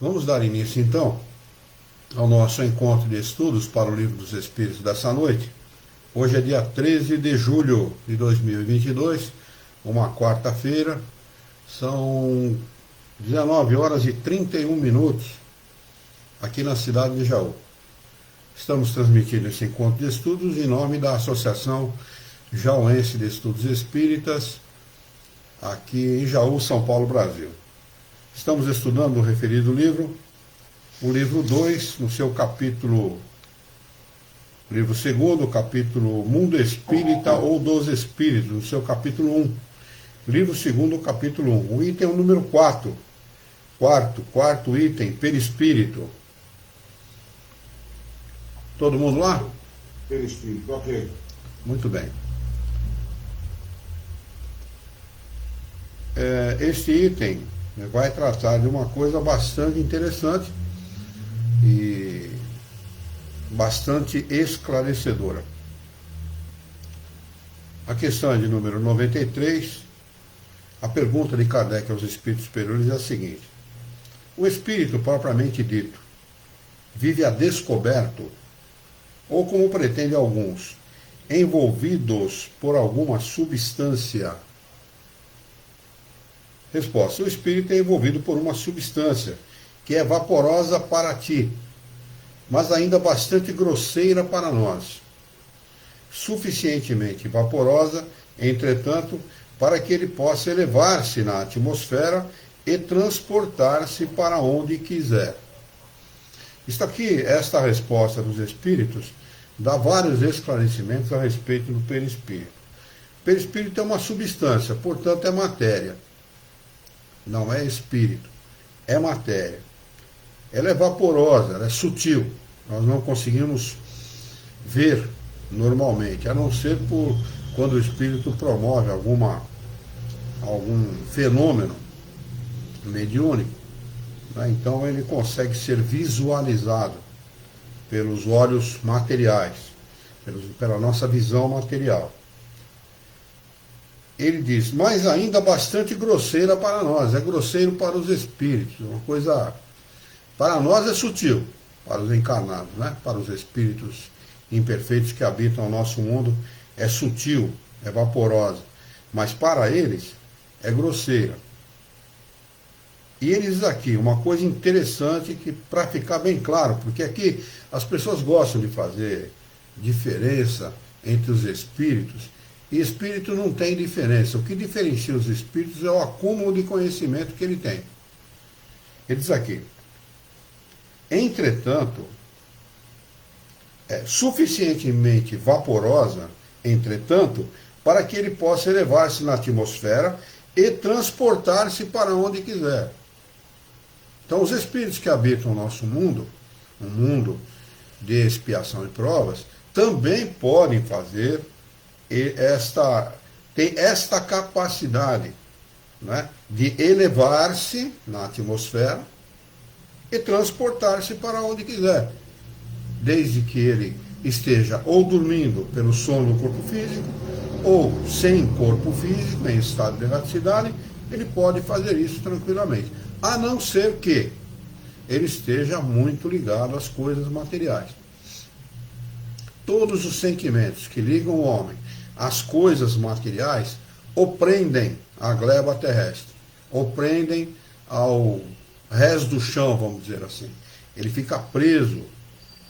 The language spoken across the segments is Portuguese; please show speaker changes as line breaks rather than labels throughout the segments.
Vamos dar início então ao nosso encontro de estudos para o Livro dos Espíritos dessa noite. Hoje é dia 13 de julho de 2022, uma quarta-feira, são 19 horas e 31 minutos aqui na cidade de Jaú. Estamos transmitindo esse encontro de estudos em nome da Associação Jauense de Estudos Espíritas, aqui em Jaú, São Paulo, Brasil. Estamos estudando o referido livro, o livro 2, no seu capítulo, livro 2º, capítulo Mundo Espírita ou dos Espíritos, no seu capítulo 1. Livro 2º, capítulo 1. O item é o número 4. Quarto item, perispírito. Todo mundo lá?
Perispírito, ok.
Muito bem. Este item vai tratar de uma coisa bastante interessante e bastante esclarecedora. A questão é de número 93. A pergunta de Kardec aos espíritos superiores é a seguinte: o espírito propriamente dito vive a descoberto, ou como pretendem alguns, envolvidos por alguma substância? Resposta: o espírito é envolvido por uma substância que é vaporosa para ti, mas ainda bastante grosseira para nós. Suficientemente vaporosa, entretanto, para que ele possa elevar-se na atmosfera e transportar-se para onde quiser. Esta resposta dos espíritos dá vários esclarecimentos a respeito do perispírito. O perispírito é uma substância, portanto é matéria. Não é espírito, é matéria. Ela é vaporosa, ela é sutil. Nós não conseguimos ver normalmente, a não ser por quando o espírito promove algum fenômeno mediúnico, né? Então ele consegue ser visualizado pelos olhos materiais, pela nossa visão material. Ele diz, mas ainda bastante grosseira para nós, é grosseiro para os espíritos, uma coisa, para nós é sutil, para os encarnados, né? Para os espíritos imperfeitos que habitam o nosso mundo, é sutil, é vaporosa, mas para eles é grosseira. E ele diz aqui uma coisa interessante, que para ficar bem claro, porque aqui as pessoas gostam de fazer diferença entre os espíritos, e espírito não tem diferença. O que diferencia os espíritos é o acúmulo de conhecimento que ele tem. Ele diz aqui, entretanto, é suficientemente vaporosa, entretanto, para que ele possa elevar-se na atmosfera e transportar-se para onde quiser. Então, os espíritos que habitam o nosso mundo, um mundo de expiação e provas, também podem fazer tem esta capacidade, né, de elevar-se na atmosfera e transportar-se para onde quiser, desde que ele esteja ou dormindo pelo sono do corpo físico, ou sem corpo físico, em estado de erraticidade, ele pode fazer isso tranquilamente, a não ser que ele esteja muito ligado às coisas materiais. Todos os sentimentos que ligam o homem às coisas materiais o prendem à gleba terrestre, o prendem ao resto do chão, vamos dizer assim. Ele fica preso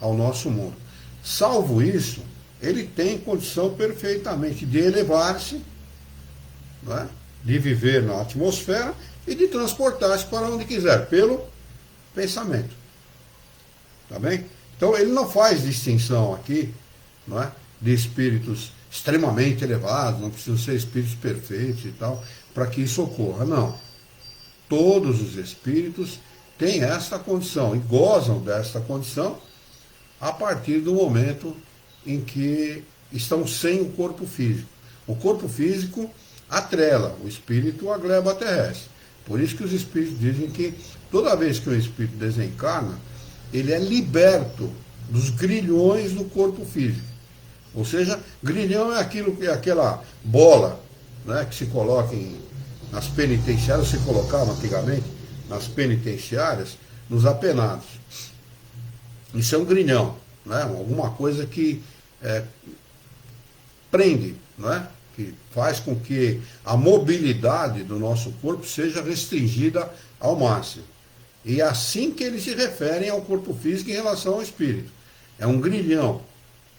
ao nosso mundo. Salvo isso, ele tem condição perfeitamente de elevar-se, né, de viver na atmosfera e de transportar-se para onde quiser, pelo pensamento. Tá bem? Então ele não faz distinção aqui, não é, de espíritos extremamente elevados, não precisam ser espíritos perfeitos e tal, para que isso ocorra. Não. Todos os espíritos têm essa condição e gozam dessa condição a partir do momento em que estão sem o corpo físico. O corpo físico atrela o espírito à gleba terrestre. Por isso que os espíritos dizem que toda vez que o espírito desencarna, ele é liberto dos grilhões do corpo físico. Ou seja, grilhão é aquela bola, né, que se coloca nas penitenciárias, se colocava antigamente nas penitenciárias, nos apenados. Isso é um grilhão, né? Alguma coisa que prende, né? Que faz com que a mobilidade do nosso corpo seja restringida ao máximo. E é assim que eles se referem ao corpo físico em relação ao espírito. É um grilhão,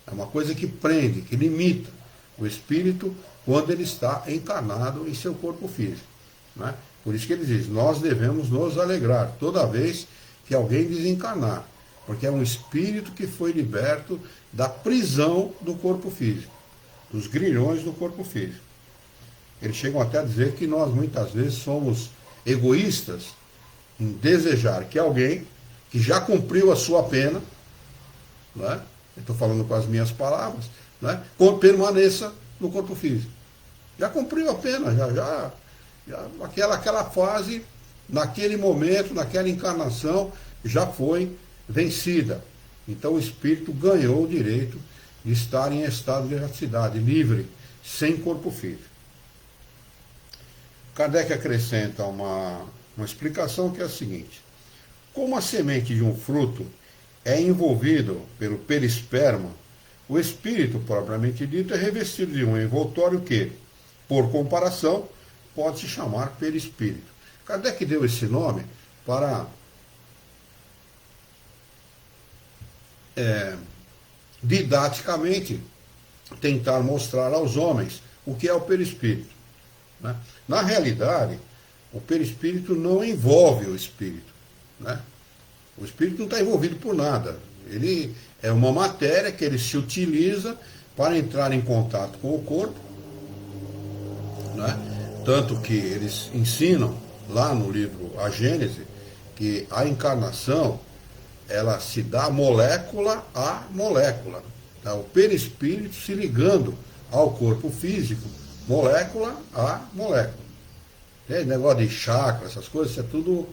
é uma coisa que prende, que limita o espírito quando ele está encarnado em seu corpo físico, né? Por isso que ele diz, nós devemos nos alegrar toda vez que alguém desencarnar, porque é um espírito que foi liberto da prisão do corpo físico, dos grilhões do corpo físico. Eles chegam até a dizer que nós muitas vezes somos egoístas em desejar que alguém que já cumpriu a sua pena, né? Eu estou falando com as minhas palavras, né? Permaneça no corpo físico. Já cumpriu a pena, já aquela fase, naquele momento, naquela encarnação, já foi vencida. Então o espírito ganhou o direito de estar em estado de erraticidade, livre, sem corpo físico. Kardec acrescenta uma explicação que é a seguinte: como a semente de um fruto é envolvido pelo perisperma, o espírito propriamente dito é revestido de um envoltório que, por comparação, pode se chamar perispírito. Kardec deu esse nome para didaticamente tentar mostrar aos homens o que é o perispírito, né? Na realidade, o perispírito não envolve o espírito, né? O espírito não está envolvido por nada. Ele é uma matéria que ele se utiliza para entrar em contato com o corpo, né? Tanto que eles ensinam lá no livro A Gênese que a encarnação ela se dá molécula a molécula, tá? O perispírito se ligando ao corpo físico, molécula a molécula. Tem negócio de chakra, essas coisas, isso é tudo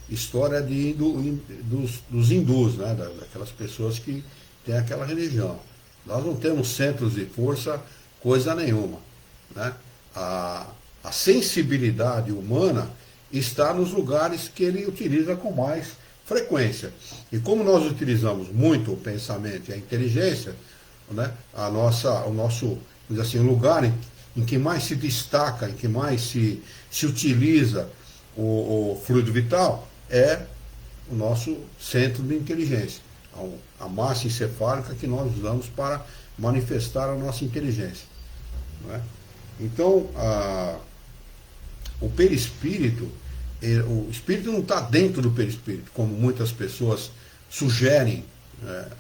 história dos hindus, né? Daquelas pessoas que têm aquela religião. Nós não temos centros de força, coisa nenhuma, né? A sensibilidade humana está nos lugares que ele utiliza com mais frequência. E como nós utilizamos muito o pensamento e a inteligência, né? O nosso, assim, lugar em que mais se destaca, em que mais se utiliza o fluido vital é o nosso centro de inteligência, a massa encefálica que nós usamos para manifestar a nossa inteligência, não é? Então, o perispírito, o espírito não está dentro do perispírito, como muitas pessoas sugerem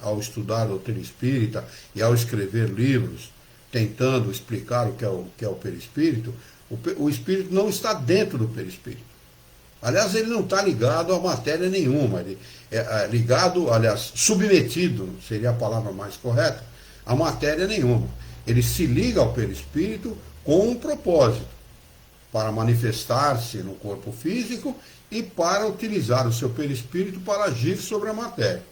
ao estudar a doutrina espírita e ao escrever livros tentando explicar o que é o perispírito. O espírito não está dentro do perispírito. Aliás, ele não está ligado a matéria nenhuma. Ele é ligado, aliás, submetido, seria a palavra mais correta, a matéria nenhuma. Ele se liga ao perispírito com um propósito, para manifestar-se no corpo físico e para utilizar o seu perispírito para agir sobre a matéria.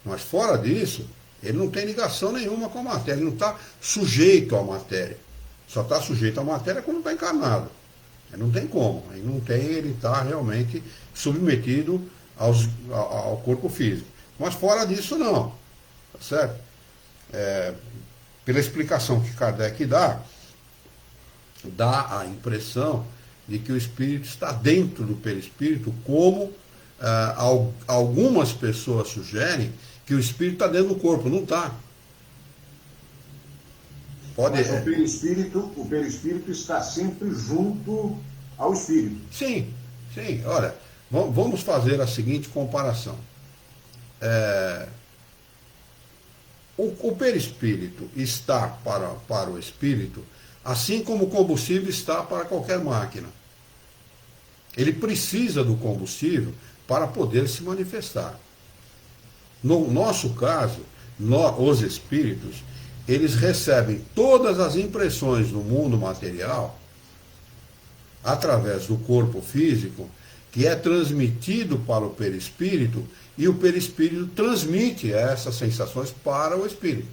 Mas fora disso, ele não tem ligação nenhuma com a matéria, ele não está sujeito à matéria. Só está sujeito à matéria quando está encarnado. Não tem como, ele está realmente submetido ao corpo físico. Mas fora disso não, tá certo? Pela explicação que Kardec dá a impressão de que o espírito está dentro do perispírito, como algumas pessoas sugerem que o espírito está dentro do corpo. Não está.
Mas o perispírito está sempre junto ao espírito.
Sim. Olha, vamos fazer a seguinte comparação. O perispírito está para o espírito, assim como o combustível está para qualquer máquina. Ele precisa do combustível para poder se manifestar. No nosso caso, os espíritos, eles recebem todas as impressões do mundo material através do corpo físico, que é transmitido para o perispírito, e o perispírito transmite essas sensações para o espírito.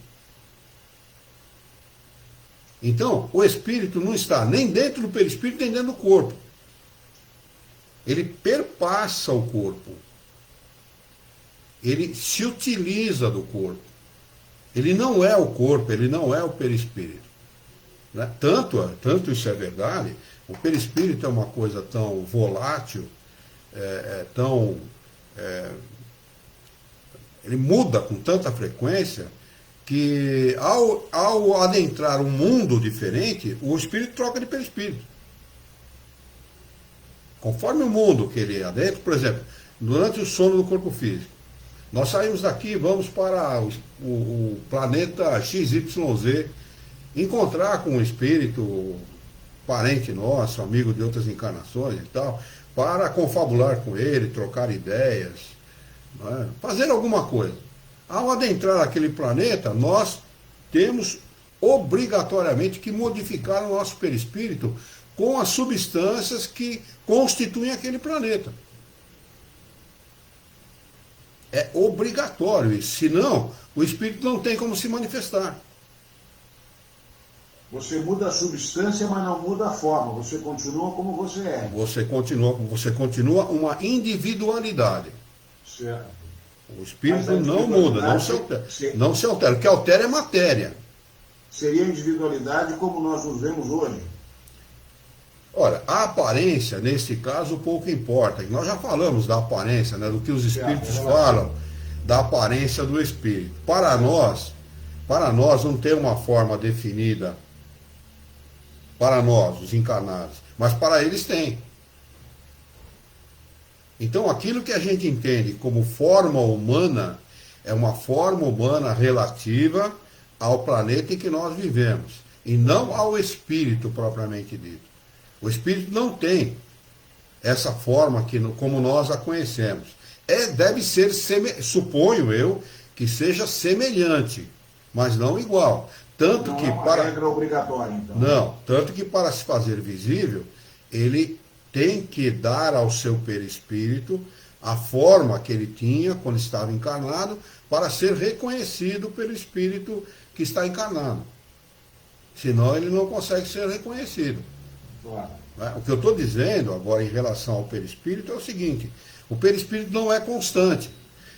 Então, o espírito não está nem dentro do perispírito, nem dentro do corpo. Ele perpassa o corpo. ele se utiliza do corpo. Ele não é o corpo, ele não é o perispírito. Né? Tanto isso é verdade, o perispírito é uma coisa tão volátil, ele muda com tanta frequência, que ao adentrar um mundo diferente, o espírito troca de perispírito. Conforme o mundo que ele adentra, por exemplo, durante o sono do corpo físico, nós saímos daqui e vamos para o planeta XYZ, encontrar com um espírito parente nosso, amigo de outras encarnações e tal, para confabular com ele, trocar ideias, né? Fazer alguma coisa. Ao adentrar aquele planeta, nós temos obrigatoriamente que modificar o nosso perispírito com as substâncias que constituem aquele planeta. É obrigatório isso, senão o espírito não tem como se manifestar.
Você muda a substância, mas não muda a forma. Você continua como você é.
Você continua uma individualidade.
Certo.
O espírito não muda, não se altera. O que altera é matéria.
Seria a individualidade como nós nos vemos hoje?
Ora, a aparência, nesse caso, pouco importa. Nós já falamos da aparência, né, do que os espíritos falam, da aparência do espírito. Para nós não tem uma forma definida, para nós, os encarnados, mas para eles tem. Então, aquilo que a gente entende como forma humana, é uma forma humana relativa ao planeta em que nós vivemos, e não ao espírito propriamente dito. O espírito não tem essa forma como nós a conhecemos. Deve ser, suponho eu, que seja semelhante, mas não igual. Tanto
não
que
é uma
para
regra obrigatória, então.
Não, tanto que para se fazer visível, ele tem que dar ao seu perispírito a forma que ele tinha quando estava encarnado, para ser reconhecido pelo espírito que está encarnado. Senão ele não consegue ser reconhecido.
Claro.
O que eu estou dizendo agora em relação ao perispírito é o seguinte: o perispírito não é constante.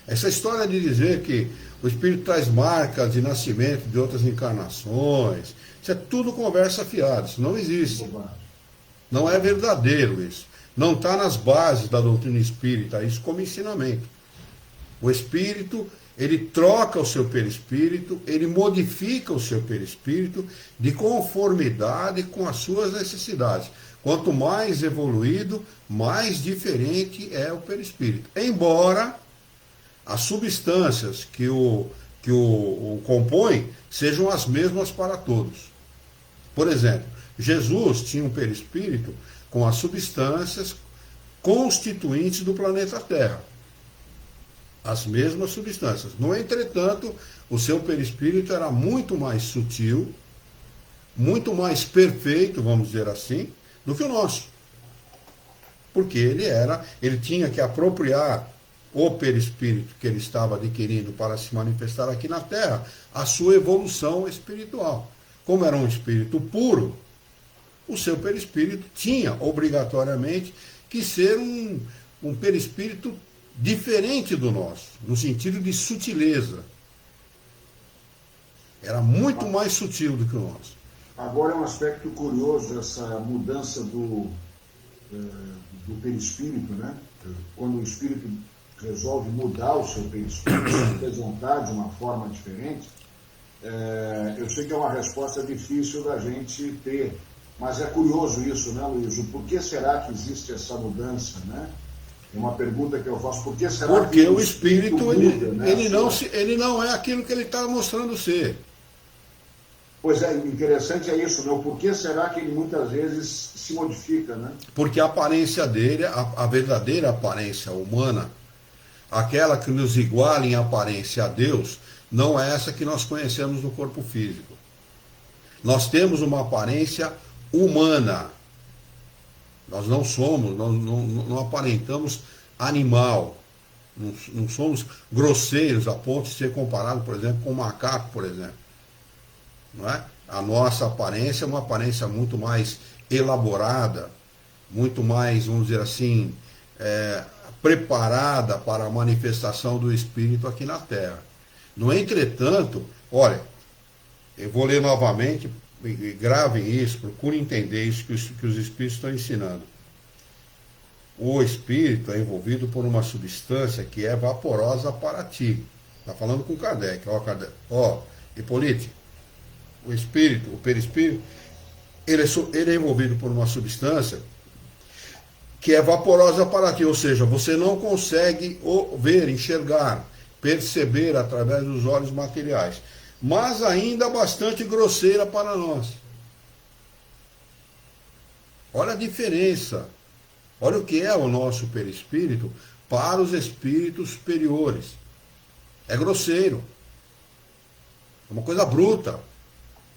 Essa história de dizer que o espírito traz marcas de nascimento de outras encarnações, isso é tudo conversa fiada, isso não existe. Não é verdadeiro isso. Não está nas bases da doutrina espírita, isso como ensinamento. O espírito, ele troca o seu perispírito, ele modifica o seu perispírito de conformidade com as suas necessidades. Quanto mais evoluído, mais diferente é o perispírito. Embora as substâncias que o compõem sejam as mesmas para todos. Por exemplo, Jesus tinha um perispírito com as substâncias constituintes do planeta Terra. As mesmas substâncias. No entretanto, o seu perispírito era muito mais sutil, muito mais perfeito, vamos dizer assim, do que o nosso. Porque ele tinha que apropriar o perispírito que ele estava adquirindo para se manifestar aqui na Terra, a sua evolução espiritual. Como era um espírito puro, o seu perispírito tinha obrigatoriamente que ser um perispírito diferente do nosso, no sentido de sutileza. Era muito mais sutil do que o nosso.
Agora é um aspecto curioso essa mudança do perispírito, né? Quando o espírito resolve mudar o seu perispírito, se apresentar de uma forma diferente, eu sei que é uma resposta difícil da gente ter, mas é curioso isso, né, Luiz? Por que será que existe essa mudança, né? É uma pergunta que eu faço. Por que será
Porque
que
o espírito
muda, né?
ele não é aquilo que ele está mostrando ser.
Pois é, interessante é isso, né? Por que será que ele muitas vezes se modifica, né?
Porque a aparência dele, a verdadeira aparência humana, aquela que nos iguala em aparência a Deus, não é essa que nós conhecemos no corpo físico. Nós temos uma aparência humana. Nós não somos, não aparentamos animal. Não somos grosseiros a ponto de ser comparado, por exemplo, com um macaco, por exemplo. Não é? A nossa aparência é uma aparência muito mais elaborada, muito mais, vamos dizer assim, preparada para a manifestação do Espírito aqui na Terra. No entretanto, olha, eu vou ler novamente, gravem isso, procurem entender isso que os Espíritos estão ensinando. O Espírito é envolvido por uma substância que é vaporosa para ti. Está falando com Kardec. Ó, Hipólite, o Espírito, o perispírito, ele é envolvido por uma substância que é vaporosa para ti, ou seja, você não consegue ver, enxergar, perceber através dos olhos materiais, mas ainda bastante grosseira para nós. Olha a diferença. Olha o que é o nosso perispírito para os espíritos superiores. É grosseiro. É uma coisa bruta.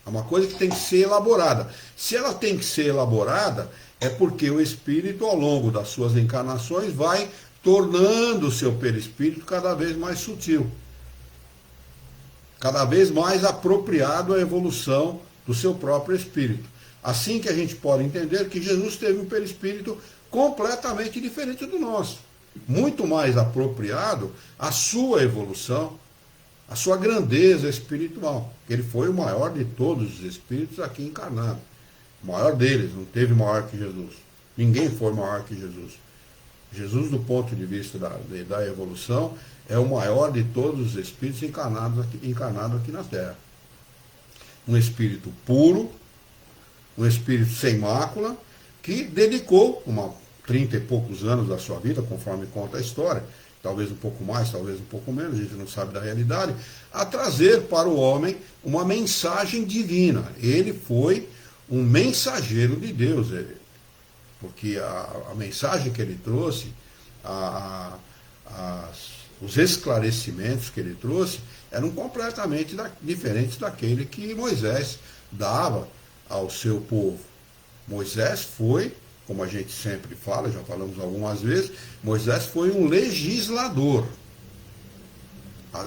É uma coisa que tem que ser elaborada. Se ela tem que ser elaborada, é porque o espírito, ao longo das suas encarnações, vai tornando o seu perispírito cada vez mais sutil. Cada vez mais apropriado à evolução do seu próprio espírito. Assim que a gente pode entender que Jesus teve um perispírito completamente diferente do nosso. Muito mais apropriado à sua evolução, à sua grandeza espiritual. Ele foi o maior de todos os espíritos aqui encarnados. O maior deles, não teve maior que Jesus. Ninguém foi maior que Jesus. Jesus, do ponto de vista da evolução, é o maior de todos os espíritos encarnados aqui na Terra. Um espírito puro, um espírito sem mácula, que dedicou 30 e poucos anos da sua vida, conforme conta a história, talvez um pouco mais, talvez um pouco menos, a gente não sabe da realidade, a trazer para o homem uma mensagem divina. Ele foi um mensageiro de Deus, porque a mensagem que ele trouxe, os esclarecimentos que ele trouxe, eram completamente diferentes daquele que Moisés dava ao seu povo. Moisés foi, como a gente sempre fala, já falamos algumas vezes, Moisés foi um legislador.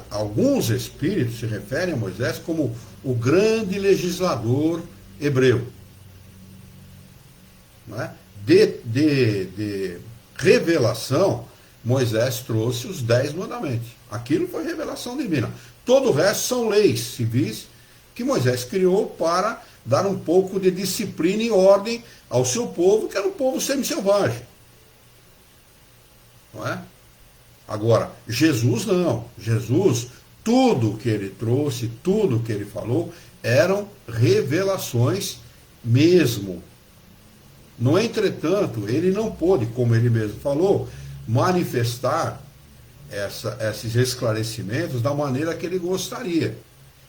Alguns espíritos se referem a Moisés como o grande legislador hebreu. Não é? De revelação, Moisés trouxe os 10 mandamentos. Aquilo foi revelação divina. Todo o resto são leis civis que Moisés criou para dar um pouco de disciplina e ordem ao seu povo, que era um povo semi-selvagem. Não é? Agora, Jesus não. Jesus, tudo que ele trouxe, tudo que ele falou, eram revelações mesmo. No entretanto, ele não pôde, como ele mesmo falou, manifestar esses esclarecimentos da maneira que ele gostaria.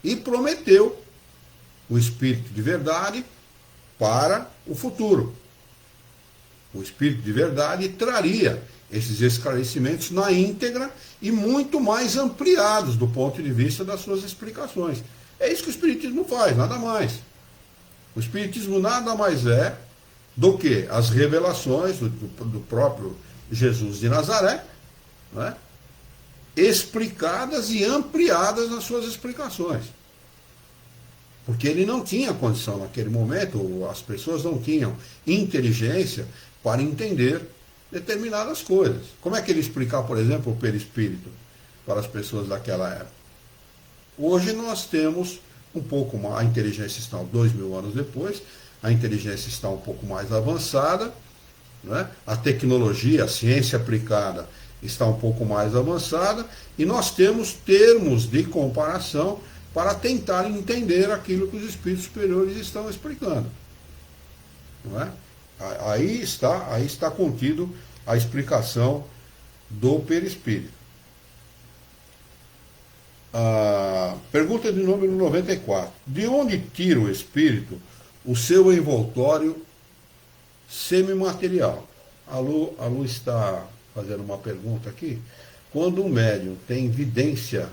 E prometeu o Espírito de verdade para o futuro. O Espírito de verdade traria esses esclarecimentos na íntegra e muito mais ampliados do ponto de vista das suas explicações. É isso que o Espiritismo faz, nada mais. O Espiritismo nada mais é do que as revelações do próprio Jesus de Nazaré, né, explicadas e ampliadas nas suas explicações. Porque ele não tinha condição naquele momento, ou as pessoas não tinham inteligência para entender determinadas coisas. Como é que ele explicar, por exemplo, o perispírito para as pessoas daquela época? Hoje nós temos um pouco mais, a inteligência está 2000 anos depois, a inteligência está um pouco mais avançada, né? A tecnologia, a ciência aplicada está um pouco mais avançada, e nós temos termos de comparação para tentar entender aquilo que os espíritos superiores estão explicando. Não é? Aí está contido a explicação do perispírito. Pergunta de número 94. De onde tira o espírito o seu envoltório semimaterial? A Lu está fazendo uma pergunta aqui. Quando um médium tem vidência,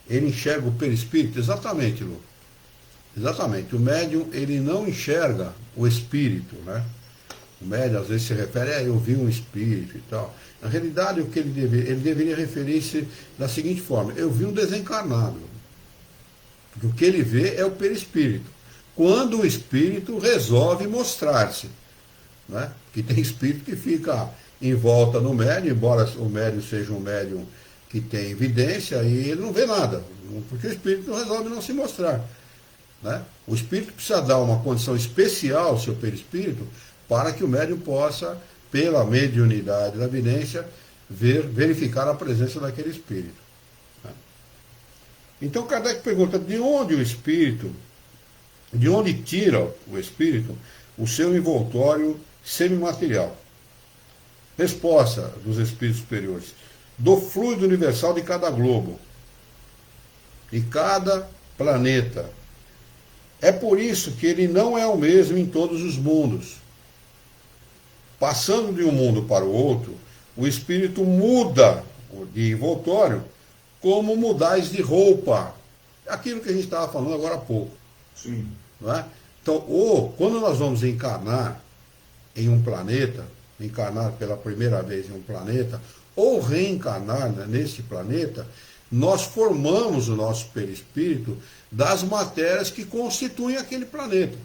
ele enxerga o perispírito? Exatamente, Lu. Exatamente. O médium, ele não enxerga o espírito, né? O médium às vezes se refere, eu vi um espírito e tal. Na realidade, o que ele deveria referir-se da seguinte forma: eu vi um desencarnado. Porque o que ele vê é o perispírito. Quando o espírito resolve mostrar-se. né? Que tem espírito que fica em volta do médium, embora o médium seja um médium que tem evidência, e ele não vê nada, porque o espírito resolve não se mostrar. Né? O espírito precisa dar uma condição especial ao seu perispírito para que o médium possa, pela mediunidade da evidência, verificar a presença daquele espírito. Né? Então Kardec pergunta, de onde tira o espírito o seu envoltório semimaterial? Resposta dos espíritos superiores, do fluido universal de cada globo, de cada planeta. É por isso que ele não é o mesmo em todos os mundos. Passando de um mundo para o outro, o espírito muda de envoltório como mudais de roupa. Aquilo que a gente estava falando agora há pouco.
Sim.
Não é? Então, quando nós vamos encarnar em um planeta, encarnar pela primeira vez em um planeta, ou reencarnar, né, nesse planeta, nós formamos o nosso perispírito das matérias que constituem aquele planeta.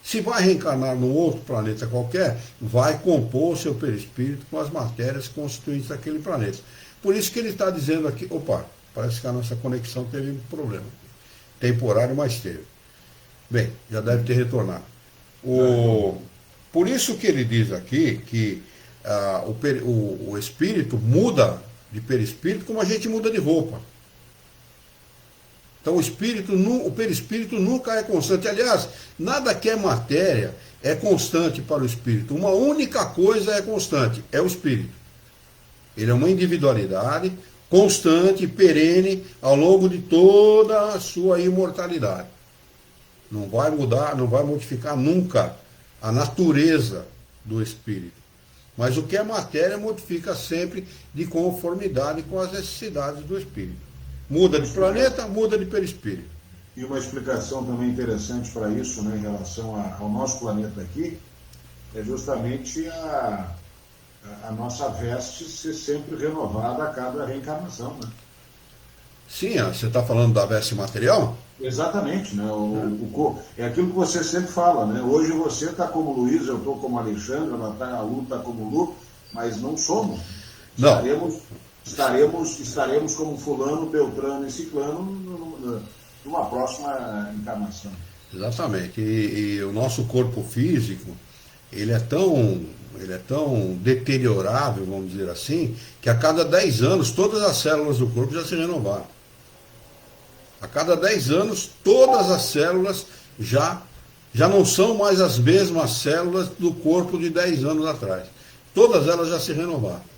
Se vai reencarnar num outro planeta qualquer, vai compor o seu perispírito com as matérias constituintes daquele planeta. Por isso que ele está dizendo aqui, opa, parece que a nossa conexão teve um problema. Temporário, mas teve. Bem, já deve ter retornado. Por isso que ele diz aqui que o espírito muda de perispírito como a gente muda de roupa. Então o perispírito nunca é constante. Aliás, nada que é matéria é constante para o espírito. Uma única coisa é constante, é o espírito. Ele é uma individualidade constante, perene, ao longo de toda a sua imortalidade. Não vai mudar, não vai modificar nunca a natureza do espírito. Mas o que é matéria modifica sempre de conformidade com as necessidades do espírito. Muda de planeta, muda de perispírito.
E uma explicação também interessante para isso, né, em relação ao nosso planeta aqui, é justamente a nossa veste ser sempre renovada a cada reencarnação. Né?
Sim, você está falando da veste material?
Exatamente, né? É aquilo que você sempre fala, né? Hoje você está como Luiz, eu estou como Alexandre, a Lu está como Lu, mas não somos.
Não.
Estaremos como fulano, beltrano e ciclano numa próxima encarnação.
Exatamente. E o nosso corpo físico, ele é tão deteriorável, vamos dizer assim, que a cada 10 anos todas as células do corpo já se renovaram. A cada 10 anos todas as células já não são mais as mesmas células do corpo de 10 anos atrás. Todas elas já se renovaram.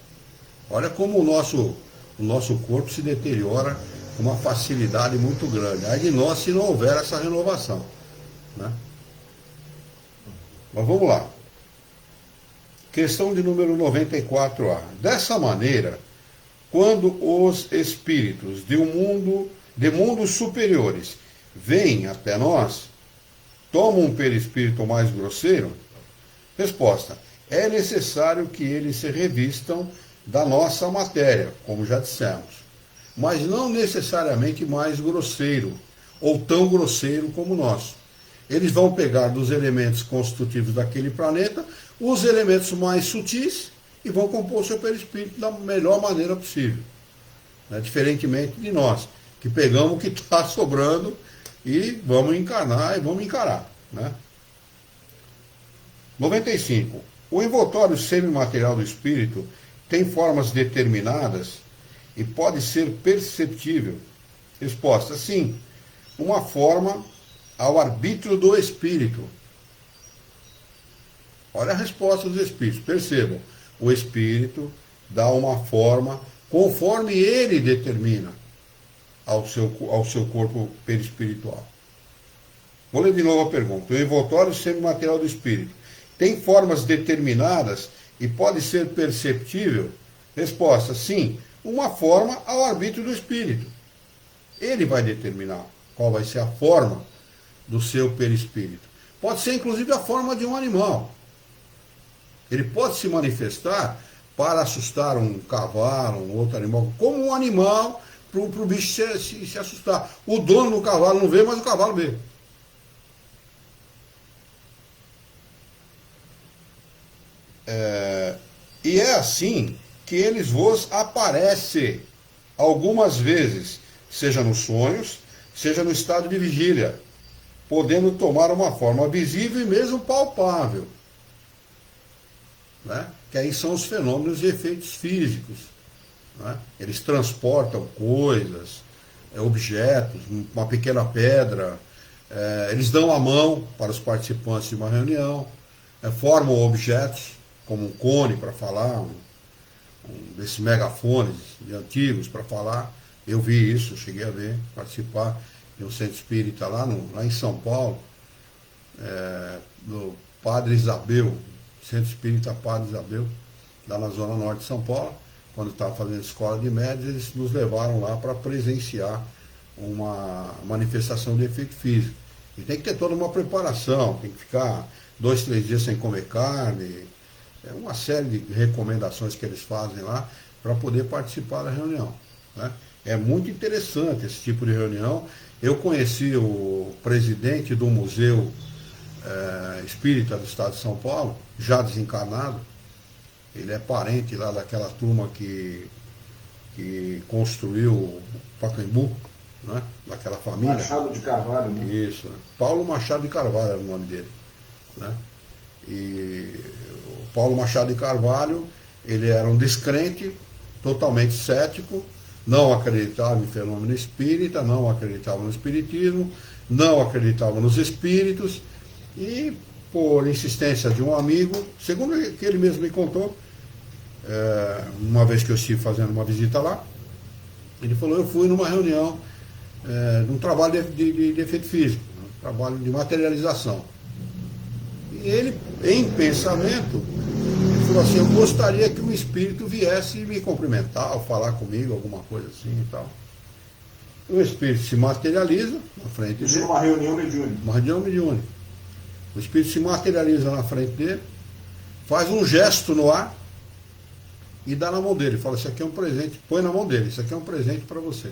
Olha como o nosso corpo se deteriora com uma facilidade muito grande. Aí de nós se não houver essa renovação. Né? Mas vamos lá. Questão de número 94A. Dessa maneira, quando os espíritos de mundos superiores vêm até nós, tomam um perispírito mais grosseiro? Resposta. É necessário que eles se revistam da nossa matéria, como já dissemos, mas não necessariamente mais grosseiro, ou tão grosseiro como nós. Eles vão pegar dos elementos constitutivos daquele planeta os elementos mais sutis e vão compor o seu perispírito da melhor maneira possível. Né? Diferentemente de nós, que pegamos o que está sobrando e vamos encarnar e vamos encarar. Né? 95. O envoltório semimaterial do espírito tem formas determinadas e pode ser perceptível? Resposta, sim. Uma forma ao arbítrio do espírito. Olha a resposta dos espíritos. Percebam, o espírito dá uma forma conforme ele determina ao seu corpo perispiritual. Vou ler de novo a pergunta. O envoltório semimaterial do espírito tem formas determinadas e pode ser perceptível? Resposta, sim, uma forma ao arbítrio do espírito. Ele vai determinar qual vai ser a forma do seu perispírito. Pode ser inclusive a forma de um animal. Ele pode se manifestar para assustar um cavalo, um outro animal, como um animal para o bicho se assustar. O dono do cavalo não vê, mas o cavalo vê. E é assim que eles vos aparecem algumas vezes, seja nos sonhos, seja no estado de vigília, podendo tomar uma forma visível e mesmo palpável. Né? Que aí são os fenômenos e efeitos físicos. Né? Eles transportam coisas, objetos, uma pequena pedra, eles dão a mão para os participantes de uma reunião, formam objetos, como um cone para falar, um desses megafones antigos para falar. Eu vi isso, cheguei a ver, participar de um centro espírita lá em São Paulo, do Padre Isabel, Centro Espírita Padre Isabel, lá na Zona Norte de São Paulo. Quando estava fazendo escola de médios, eles nos levaram lá para presenciar uma manifestação de efeito físico. E tem que ter toda uma preparação, tem que ficar 2, 3 dias sem comer carne, uma série de recomendações que eles fazem lá para poder participar da reunião. Né? É muito interessante esse tipo de reunião. Eu conheci o presidente do Museu Espírita do Estado de São Paulo, já desencarnado. Ele é parente lá daquela turma que construiu o Pacaembu, né? Daquela família.
Machado de Carvalho, né?
Isso. Paulo Machado de Carvalho era o nome dele. Né? E o Paulo Machado de Carvalho, ele era um descrente, totalmente cético, não acreditava em fenômeno espírita, não acreditava no espiritismo, não acreditava nos espíritos, e por insistência de um amigo, segundo o que ele mesmo me contou, uma vez que eu estive fazendo uma visita lá, ele falou: eu fui numa reunião, num trabalho de efeito físico, um trabalho de materialização. E ele, em pensamento, ele falou assim: eu gostaria que um espírito viesse me cumprimentar, ou falar comigo, alguma coisa assim e tal. O espírito se materializa na frente dele.
Isso é uma reunião mediúnica.
Uma reunião mediúnica. O espírito se materializa na frente dele, faz um gesto no ar e dá na mão dele. Fala: isso aqui é um presente, põe na mão dele, isso aqui é um presente para você.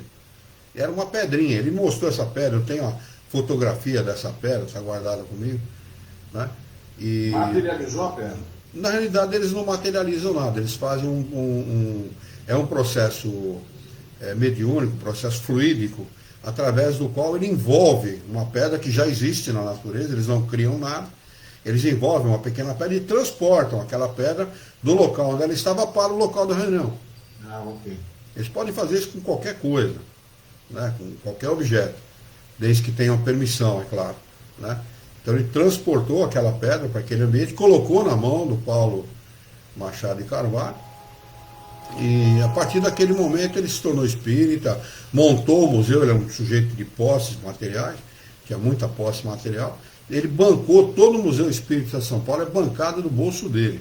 E era uma pedrinha, ele mostrou essa pedra, eu tenho a fotografia dessa pedra, está guardada comigo. Né? E
materializou a pedra?
Na realidade eles não materializam nada, eles fazem é um processo mediúnico, processo fluídico, através do qual ele envolve uma pedra que já existe na natureza, eles não criam nada, eles envolvem uma pequena pedra e transportam aquela pedra do local onde ela estava para o local da reunião.
Ah, ok.
Eles podem fazer isso com qualquer coisa, né, com qualquer objeto, desde que tenham permissão, é claro. Né? Então ele transportou aquela pedra para aquele ambiente, colocou na mão do Paulo Machado de Carvalho, e a partir daquele momento ele se tornou espírita, montou o museu, ele é um sujeito de posses materiais, tinha muita posse material, ele bancou todo o Museu Espírita de São Paulo, é bancado do bolso dele.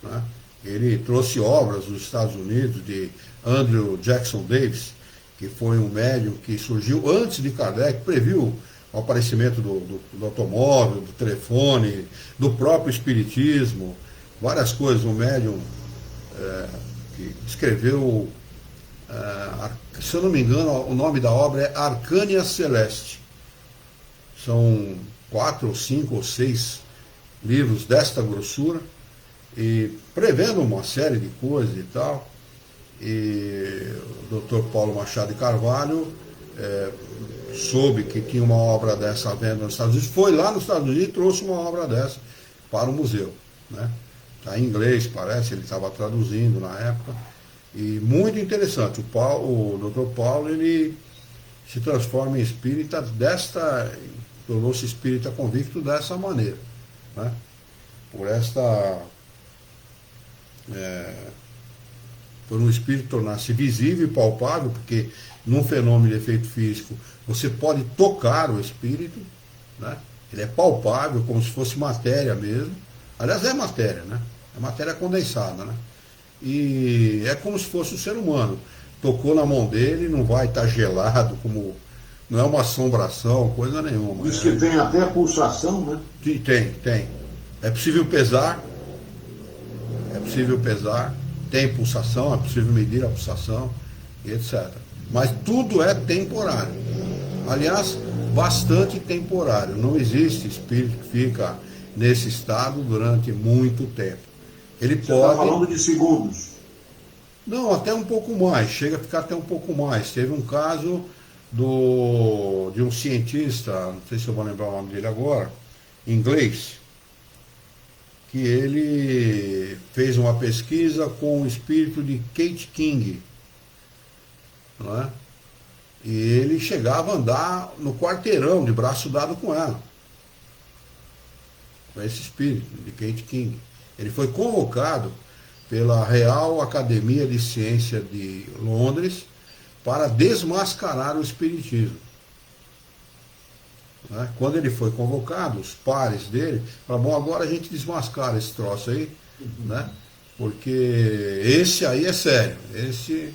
Né? Ele trouxe obras dos Estados Unidos de Andrew Jackson Davis, que foi um médium que surgiu antes de Kardec, previu o aparecimento do automóvel, do telefone, do próprio espiritismo, várias coisas. Um médium que escreveu, se eu não me engano, o nome da obra é Arcânia Celeste. São 4 ou 5 ou 6 livros desta grossura, e prevendo uma série de coisas e tal. E o Dr. Paulo Machado de Carvalho soube que tinha uma obra dessa à venda nos Estados Unidos, foi lá nos Estados Unidos e trouxe uma obra dessa para o museu. Né? Está em inglês, parece, ele estava traduzindo na época, e muito interessante. O Dr. Paulo, ele se transforma em espírita tornou-se espírita convicto dessa maneira. Né? Por um espírito tornar-se visível e palpável, porque num fenômeno de efeito físico você pode tocar o espírito, né? Ele é palpável, como se fosse matéria mesmo. Aliás, é matéria, né? É matéria condensada, né? E é como se fosse um ser humano. Tocou na mão dele, não vai estar gelado, como não é uma assombração, coisa nenhuma.
Diz que tem até pulsação, né?
Tem. É possível pesar. tem pulsação, é possível medir a pulsação, e etc. Mas tudo é temporário. Aliás, bastante temporário. Não existe espírito que fica nesse estado durante muito tempo. Ele
Você
pode...
está falando de segundos.
Não, até um pouco mais, chega a ficar até um pouco mais. Teve um caso de um cientista, não sei se eu vou lembrar o nome dele agora, inglês, que ele fez uma pesquisa com o espírito de Kate King, não é? E ele chegava a andar no quarteirão, de braço dado com ela, com esse espírito de Kate King. Ele foi convocado pela Real Academia de Ciência de Londres para desmascarar o espiritismo. Né? Quando ele foi convocado, os pares dele falaram, bom, agora a gente desmascara esse troço aí, né? Porque esse aí é sério, esse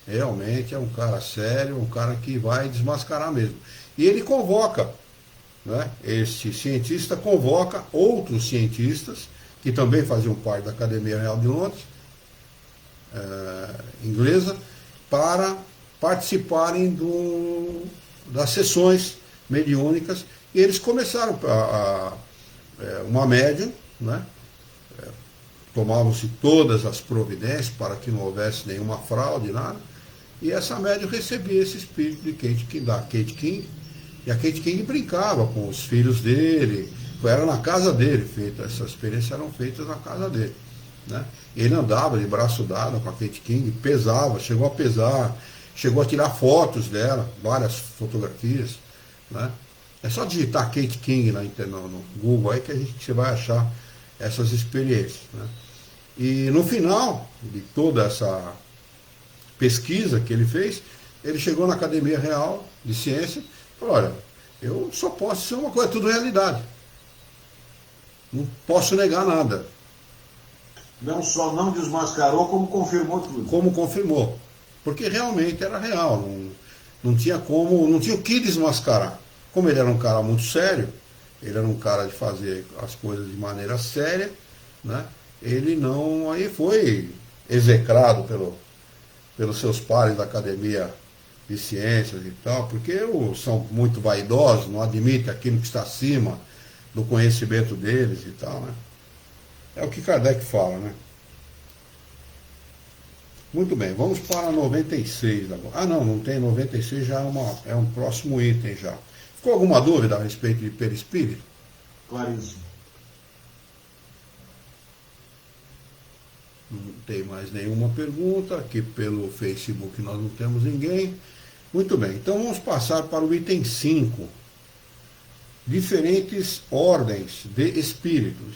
realmente é um cara sério, um cara que vai desmascarar mesmo. E ele convoca, né? Esse cientista convoca outros cientistas que também faziam parte da Academia Real de Londres, inglesa, para participarem das sessões mediúnicas, e eles começaram uma médium, né? Tomavam-se todas as providências para que não houvesse nenhuma fraude, nada, e essa médium recebia esse espírito de Kate King, e a Kate King brincava com os filhos dele, era na casa dele feita, essas experiências eram feitas na casa dele, né? Ele andava de braço dado com a Kate King, pesava, chegou a pesar, chegou a tirar fotos dela, várias fotografias, né? É só digitar Kate King no Google aí que você vai achar essas experiências, né? E no final de toda essa pesquisa que ele fez, ele chegou na Academia Real de Ciência e falou, olha, eu só posso ser uma coisa, é tudo realidade. Não posso negar nada.
Não só não desmascarou, como confirmou tudo.
Como confirmou. Porque realmente era real. Não tinha como, não tinha o que desmascarar. Como ele era um cara muito sério, ele era um cara de fazer as coisas de maneira séria, né? Ele não, aí foi execrado pelos seus pares da Academia de Ciências e tal, porque são muito vaidosos, não admitem aquilo que está acima do conhecimento deles e tal, né? É o que Kardec fala, né? Muito bem, vamos para 96 agora. Ah, não tem 96, já é um próximo item já. Ficou alguma dúvida a respeito de perispírito?
Claríssimo.
Não tem mais nenhuma pergunta. Aqui pelo Facebook nós não temos ninguém. Muito bem, então vamos passar para o item 5. Diferentes ordens de espíritos.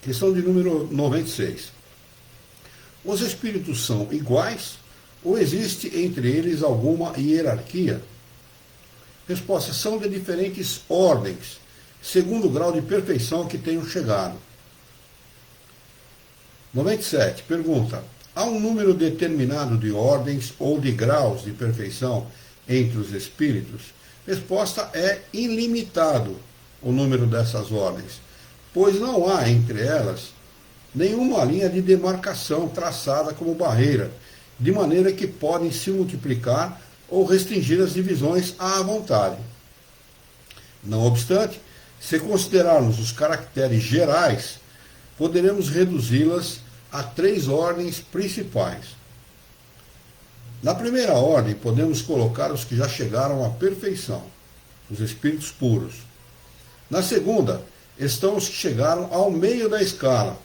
Questão de número 96. Os espíritos são iguais ou existe entre eles alguma hierarquia? Resposta: são de diferentes ordens, segundo o grau de perfeição que tenham chegado. 97. Pergunta: há um número determinado de ordens ou de graus de perfeição entre os espíritos? Resposta: é ilimitado o número dessas ordens, pois não há entre elas nenhuma linha de demarcação traçada como barreira, de maneira que podem se multiplicar ou restringir as divisões à vontade. Não obstante, se considerarmos os caracteres gerais, poderemos reduzi-las a 3 ordens principais. Na primeira ordem, podemos colocar os que já chegaram à perfeição, os espíritos puros. Na segunda, estão os que chegaram ao meio da escala.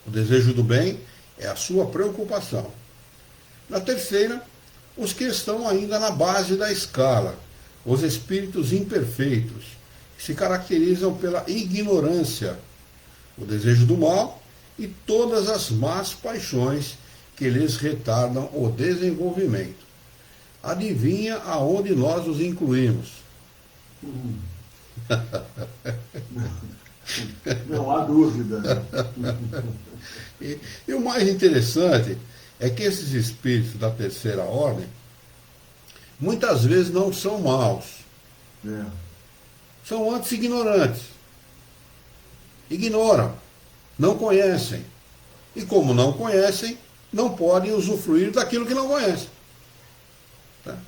O desejo do bem é a sua preocupação. Na terceira, os que estão ainda na base da escala, os espíritos imperfeitos, que se caracterizam pela ignorância, o desejo do mal e todas as más paixões que lhes retardam o desenvolvimento. Adivinha aonde nós os incluímos?
Não há dúvida.
E o mais interessante é que esses espíritos da terceira ordem muitas vezes não são maus. São antes ignorantes. Ignoram, não conhecem. E como não conhecem, não podem usufruir daquilo que não conhecem. Tá?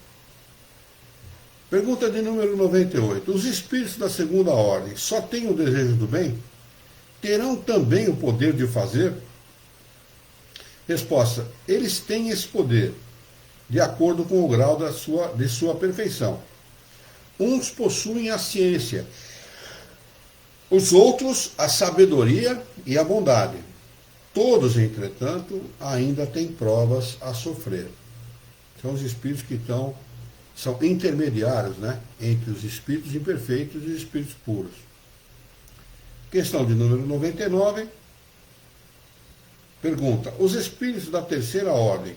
Pergunta de número 98. Os espíritos da segunda ordem só têm o desejo do bem? Terão também o poder de fazer? Resposta. Eles têm esse poder, de acordo com o grau de sua perfeição. Uns possuem a ciência, os outros a sabedoria e a bondade. Todos, entretanto, ainda têm provas a sofrer. São os espíritos que são intermediários, né, entre os espíritos imperfeitos e os espíritos puros. Questão de número 99. Pergunta: os espíritos da terceira ordem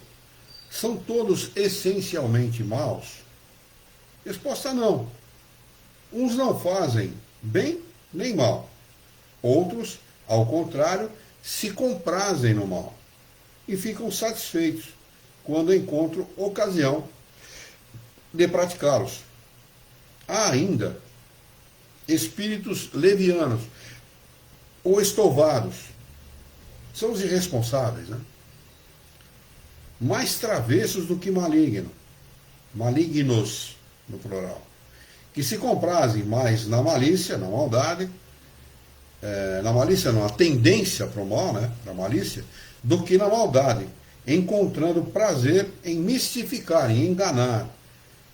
são todos essencialmente maus? Resposta: não. Uns não fazem bem nem mal. Outros, ao contrário, se comprazem no mal e ficam satisfeitos quando encontram ocasião de praticá-los. Há ainda espíritos levianos ou estouvados, são os irresponsáveis, né? Mais travessos do que malignos, no plural, que se comprazem mais na malícia, na maldade, na malícia não, a tendência para o mal, né, para a malícia, do que na maldade, encontrando prazer em mistificar, em enganar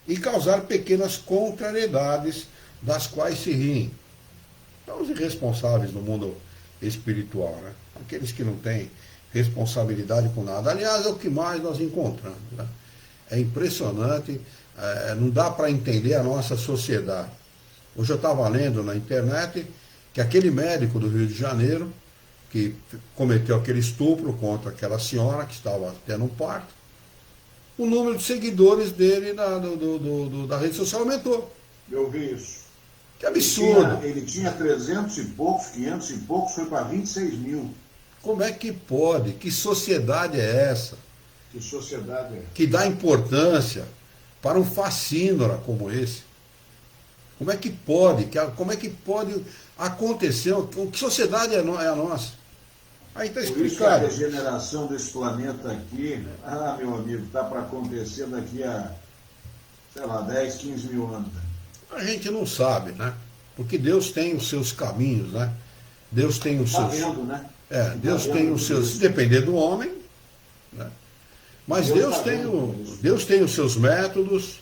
e causar pequenas contrariedades das quais se riem. Então, os irresponsáveis no mundo espiritual, né? Aqueles que não têm responsabilidade com nada. Aliás, é o que mais nós encontramos, né? É impressionante, não dá para entender a nossa sociedade. Hoje eu estava lendo na internet que aquele médico do Rio de Janeiro, que cometeu aquele estupro contra aquela senhora que estava tendo um parto, o número de seguidores dele da rede social aumentou.
Eu vi isso.
Que absurdo.
Ele tinha 300 e poucos, 500 e poucos, foi para 26 mil.
Como é que pode? Que sociedade é essa?
Que sociedade é?
Que dá importância para um facínora como esse? Como é que pode? Como é que pode acontecer? Que sociedade é a nossa? Aí está explicado.
Por isso que a regeneração desse planeta aqui, meu amigo, está para acontecer daqui a, sei lá, 10, 15 mil anos.
A gente não sabe, né? Porque Deus tem os seus caminhos, né? Deus tem os seus...
vendo, né?
Deus tem os seus... Se depender do homem, né? Mas Deus tem os seus métodos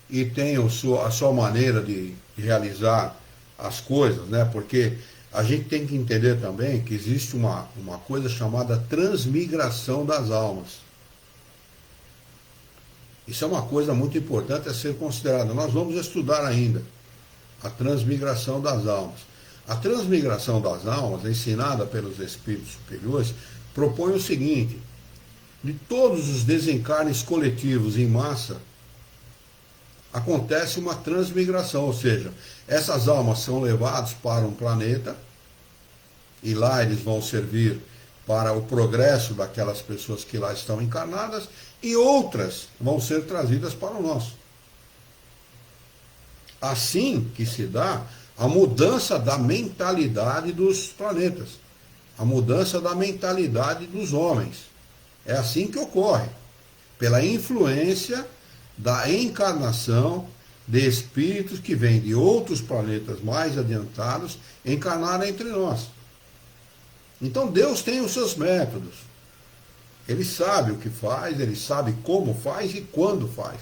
e tem a sua maneira de realizar as coisas, né? Porque a gente tem que entender também que existe uma coisa chamada transmigração das almas. Isso é uma coisa muito importante a ser considerada. Nós vamos estudar ainda a transmigração das almas. A transmigração das almas, ensinada pelos espíritos superiores, propõe o seguinte: de todos os desencarnes coletivos em massa, acontece uma transmigração, ou seja, essas almas são levadas para um planeta e lá eles vão servir para o progresso daquelas pessoas que lá estão encarnadas, e outras vão ser trazidas para o nosso. Assim que se dá a mudança da mentalidade dos planetas, a mudança da mentalidade dos homens. É assim que ocorre, pela influência da encarnação de espíritos que vêm de outros planetas mais adiantados encarnar entre nós. Então Deus tem os seus métodos. Ele sabe o que faz, ele sabe como faz e quando faz.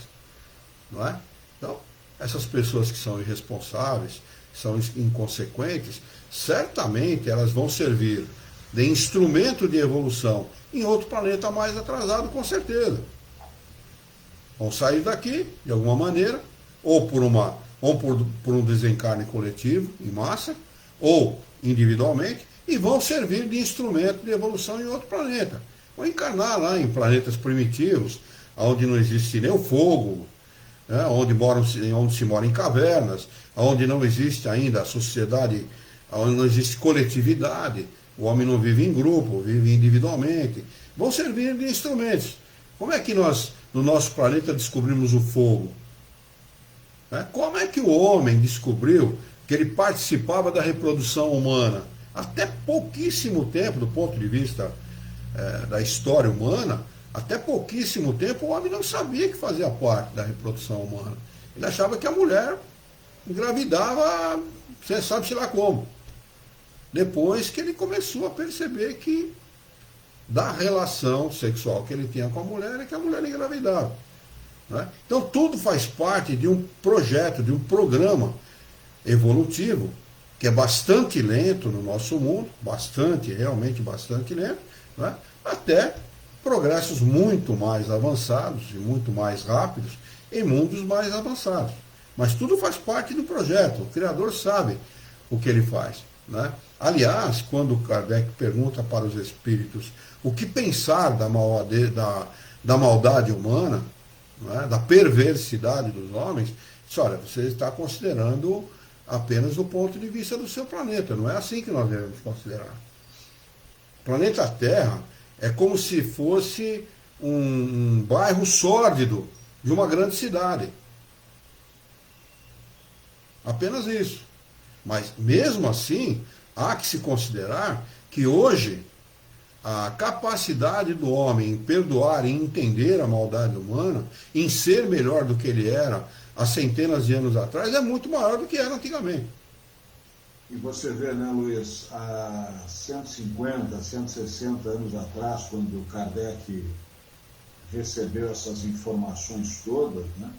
Não é? Então, essas pessoas que são irresponsáveis, são inconsequentes, certamente elas vão servir de instrumento de evolução em outro planeta mais atrasado, com certeza. Vão sair daqui, de alguma maneira, ou por um desencarne coletivo, em massa, ou individualmente, e vão servir de instrumento de evolução em outro planeta. Vão encarnar lá em planetas primitivos, onde não existe nem o fogo, né, onde se mora em cavernas, onde não existe ainda a sociedade, onde não existe coletividade, o homem não vive em grupo, vive individualmente. Vão servir de instrumentos. Como é que nós, no nosso planeta, descobrimos o fogo? Como é que o homem descobriu que ele participava da reprodução humana? Até pouquíssimo tempo, do ponto de vista da história humana, até pouquíssimo tempo o homem não sabia que fazia parte da reprodução humana. Ele achava que a mulher engravidava, você sabe-se lá como. Depois que ele começou a perceber que da relação sexual que ele tinha com a mulher é que a mulher engravidava. Né? Então tudo faz parte de um projeto, de um programa evolutivo, que é bastante lento no nosso mundo, realmente bastante lento, né? Até progressos muito mais avançados e muito mais rápidos em mundos mais avançados. Mas tudo faz parte do projeto, o Criador sabe o que ele faz. Né? Aliás, quando Kardec pergunta para os espíritos o que pensar da maldade humana, né, da perversidade dos homens, diz, olha, você está considerando apenas do ponto de vista do seu planeta, não é assim que nós devemos considerar. O planeta Terra é como se fosse um bairro sórdido de uma grande cidade. Apenas isso. Mas, mesmo assim, há que se considerar que hoje a capacidade do homem em perdoar e entender a maldade humana, em ser melhor do que ele era há centenas de anos atrás, é muito maior do que era antigamente.
E você vê, né, Luiz, há 150, 160 anos atrás, quando Kardec recebeu essas informações todas, né,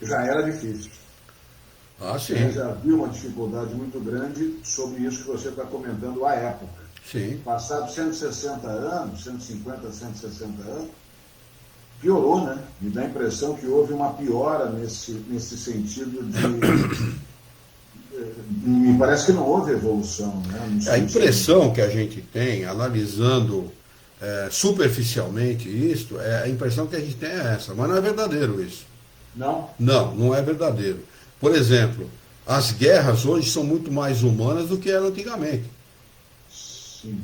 já era difícil.
Sim.
Já havia uma dificuldade muito grande sobre isso que você está comentando à época.
Sim.
Passados 160 anos, 150, 160 anos, piorou, né? Me dá a impressão que houve uma piora nesse sentido de... Me parece que não houve evolução, né?
A impressão que a gente tem, analisando superficialmente isto, a impressão que a gente tem é essa, mas não é verdadeiro isso.
Não?
Não é verdadeiro. Por exemplo, as guerras hoje são muito mais humanas do que eram antigamente.
Sim.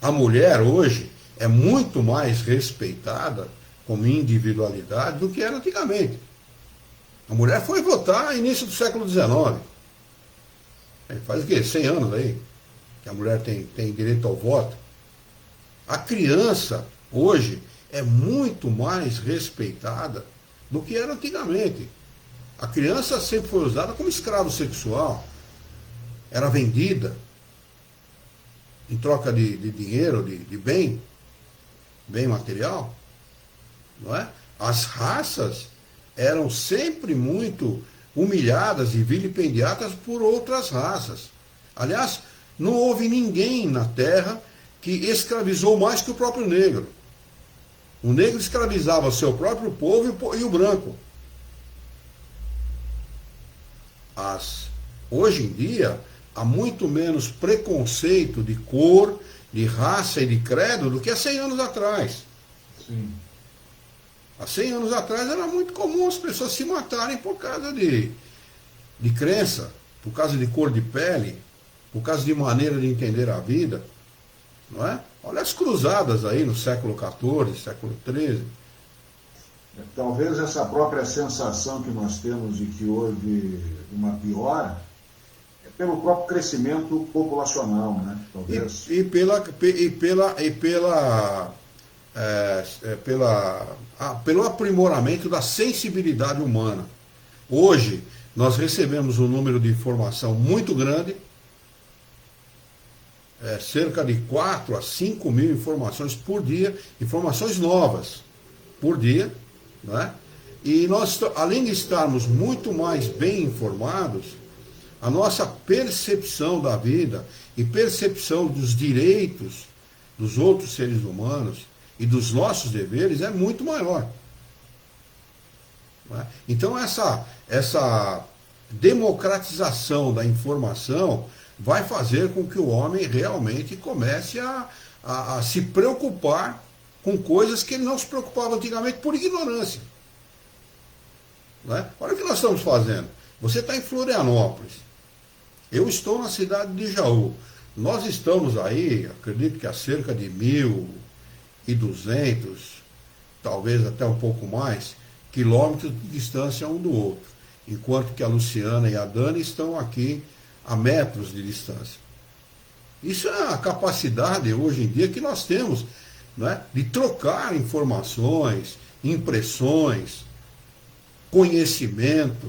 A mulher hoje é muito mais respeitada como individualidade do que era antigamente. A mulher foi votar no início do século XIX. Faz o quê? 100 anos aí que a mulher tem direito ao voto. A criança hoje é muito mais respeitada do que era antigamente. A criança sempre foi usada como escravo sexual. Era vendida em troca de dinheiro, de bem material. Não é? As raças eram sempre muito humilhadas e vilipendiadas por outras raças. Aliás, não houve ninguém na Terra que escravizou mais que o próprio negro. O negro escravizava o seu próprio povo e o branco. Hoje em dia, há muito menos preconceito de cor, de raça e de credo do que há 100 anos atrás.
Sim.
Há 100 anos atrás era muito comum as pessoas se matarem por causa de crença, por causa de cor de pele, por causa de maneira de entender a vida. Não é? Olha as cruzadas aí no século XIV, século XIII.
Talvez essa própria sensação que nós temos de que houve uma piora é pelo próprio crescimento populacional, né? Talvez.
Pelo aprimoramento da sensibilidade humana. Hoje, nós recebemos um número de informação muito grande, cerca de 4 a 5 mil informações por dia, informações novas por dia, né? E nós, além de estarmos muito mais bem informados, a nossa percepção da vida e percepção dos direitos dos outros seres humanos e dos nossos deveres é muito maior. Não é? Então essa democratização da informação vai fazer com que o homem realmente comece a se preocupar com coisas que ele não se preocupava antigamente por ignorância. Não é? Olha o que nós estamos fazendo. Você está em Florianópolis. Eu estou na cidade de Jaú. Nós estamos aí, acredito que a cerca de 1.200, talvez até um pouco mais, quilômetros de distância um do outro. enquanto que a Luciana e a Dani estão aqui a metros de distância. Isso é a capacidade hoje em dia que nós temos, né, de trocar informações, impressões, conhecimento.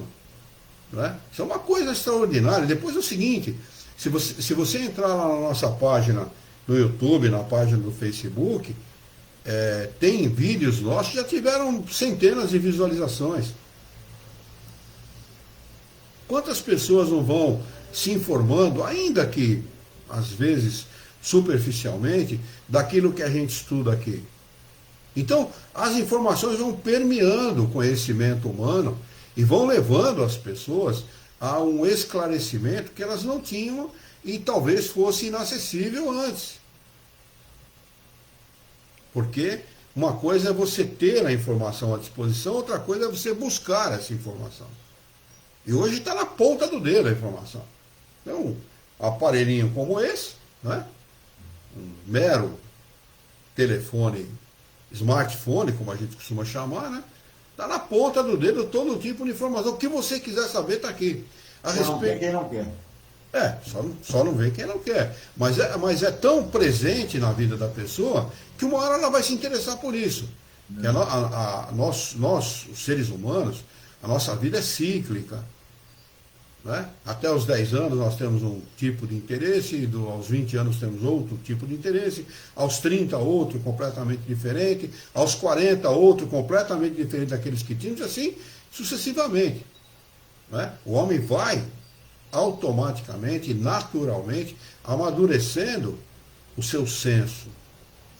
Né? Isso é uma coisa extraordinária. Depois é o seguinte, se você entrar lá na nossa página no YouTube, na página do Facebook, tem vídeos nossos que já tiveram centenas de visualizações. Quantas pessoas não vão se informando, ainda que às vezes superficialmente, daquilo que a gente estuda aqui? Então, as informações vão permeando o conhecimento humano e vão levando as pessoas a um esclarecimento que elas não tinham e talvez fosse inacessível antes. Porque uma coisa é você ter a informação à disposição, outra coisa é você buscar essa informação. E hoje está na ponta do dedo a informação. Então, um aparelhinho como esse, né? Um mero telefone, smartphone, como a gente costuma chamar, né? Está na ponta do dedo todo tipo de informação. O que você quiser saber está aqui.
Não tem quem não quer.
Só não vê quem não quer. Mas é tão presente na vida da pessoa que uma hora ela vai se interessar por isso. Nós, os seres humanos, a nossa vida é cíclica. Né? Até os 10 anos nós temos um tipo de interesse, aos 20 anos temos outro tipo de interesse, aos 30 outro completamente diferente, aos 40 outro completamente diferente daqueles que tínhamos, assim sucessivamente. Né? O homem vai automaticamente, naturalmente, amadurecendo o seu senso,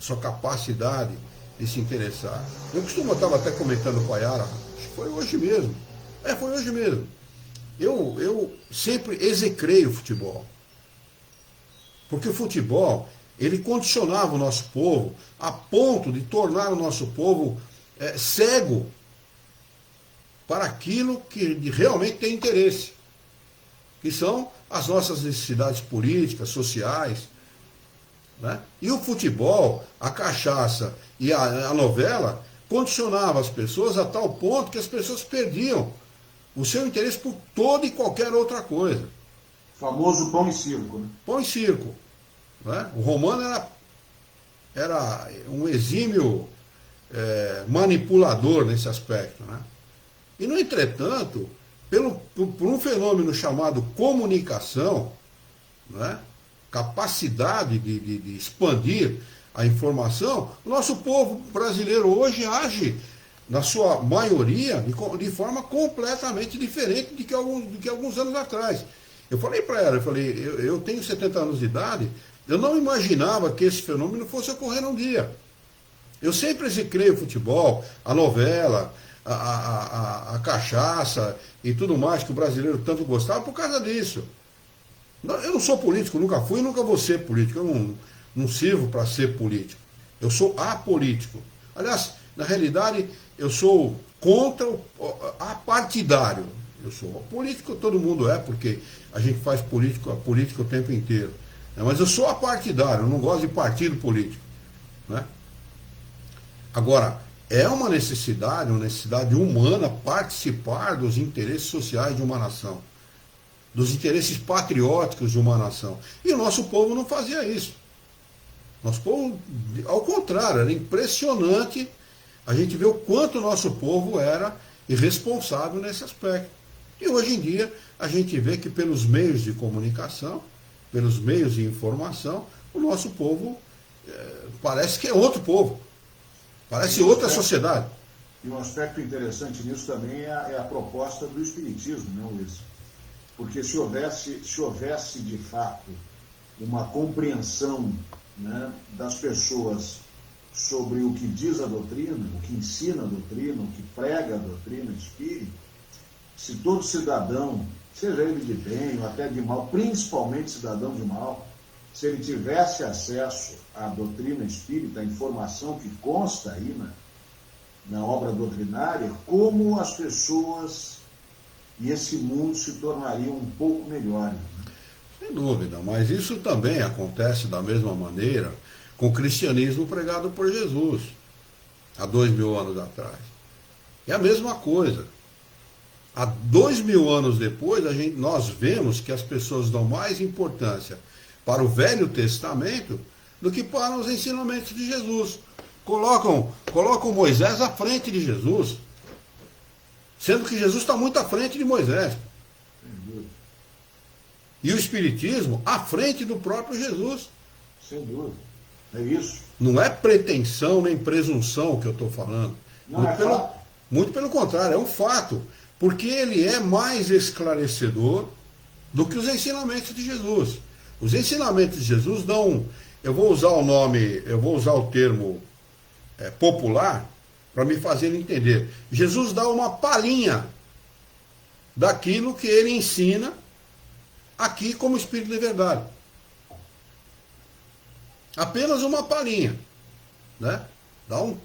a sua capacidade de se interessar. Eu estava até comentando com a Yara, acho que foi hoje mesmo. Foi hoje mesmo. Eu sempre execrei o futebol. Porque o futebol, ele condicionava o nosso povo a ponto de tornar o nosso povo cego para aquilo que realmente tem interesse, que são as nossas necessidades políticas, sociais. Né? E o futebol, a cachaça e a novela condicionava as pessoas a tal ponto que as pessoas perdiam o seu interesse por toda e qualquer outra coisa.
O famoso pão e circo. Né?
Pão e circo. Né? O Romano era um exímio manipulador nesse aspecto. Né? E, no entretanto, por um fenômeno chamado comunicação, né? Capacidade de expandir a informação, o nosso povo brasileiro hoje age, na sua maioria, de forma completamente diferente do que alguns anos atrás. Eu falei para ela, eu tenho 70 anos de idade, eu não imaginava que esse fenômeno fosse ocorrer um dia. Eu sempre execrei o futebol, a novela, a cachaça e tudo mais que o brasileiro tanto gostava por causa disso. Eu não sou político, nunca fui e nunca vou ser político. Eu não sirvo para ser político. Eu sou apolítico. Aliás, na realidade, eu sou contra apartidário. Eu sou político, todo mundo porque a gente faz política o tempo inteiro. Mas eu sou apartidário, eu não gosto de partido político. Né? Agora, é uma necessidade humana participar dos interesses sociais de uma nação, dos interesses patrióticos de uma nação. E o nosso povo não fazia isso. Nosso povo, ao contrário, era impressionante a gente vê o quanto o nosso povo era irresponsável nesse aspecto. E hoje em dia a gente vê que pelos meios de comunicação, pelos meios de informação, o nosso povo parece que é outro povo. Parece outra sociedade.
E um aspecto interessante nisso também é a proposta do espiritismo, né, Luiz? Porque se houvesse de fato uma compreensão, né, das pessoas sobre o que diz a doutrina, o que ensina a doutrina, o que prega a doutrina espírita, se todo cidadão, seja ele de bem ou até de mal, principalmente cidadão de mal, se ele tivesse acesso à doutrina espírita, à informação que consta aí na obra doutrinária, como as pessoas e esse mundo se tornariam um pouco melhores.
Sem dúvida, mas isso também acontece da mesma maneira com o cristianismo pregado por Jesus, há 2000 anos atrás. É a mesma coisa. há 2000 anos depois, nós vemos que as pessoas dão mais importância para o Velho Testamento do que para os ensinamentos de Jesus. Colocam Moisés à frente de Jesus, sendo que Jesus está muito à frente de Moisés. E o Espiritismo à frente do próprio Jesus.
Sem dúvida. É isso.
Não é pretensão nem presunção que eu estou falando.
Não,
Muito pelo contrário, é um fato. Porque ele é mais esclarecedor do que os ensinamentos de Jesus. Os ensinamentos de Jesus dão, eu vou usar o termo popular para me fazer entender. Jesus dá uma palhinha daquilo que ele ensina aqui como Espírito de Verdade. Apenas uma palhinha, né? Dá um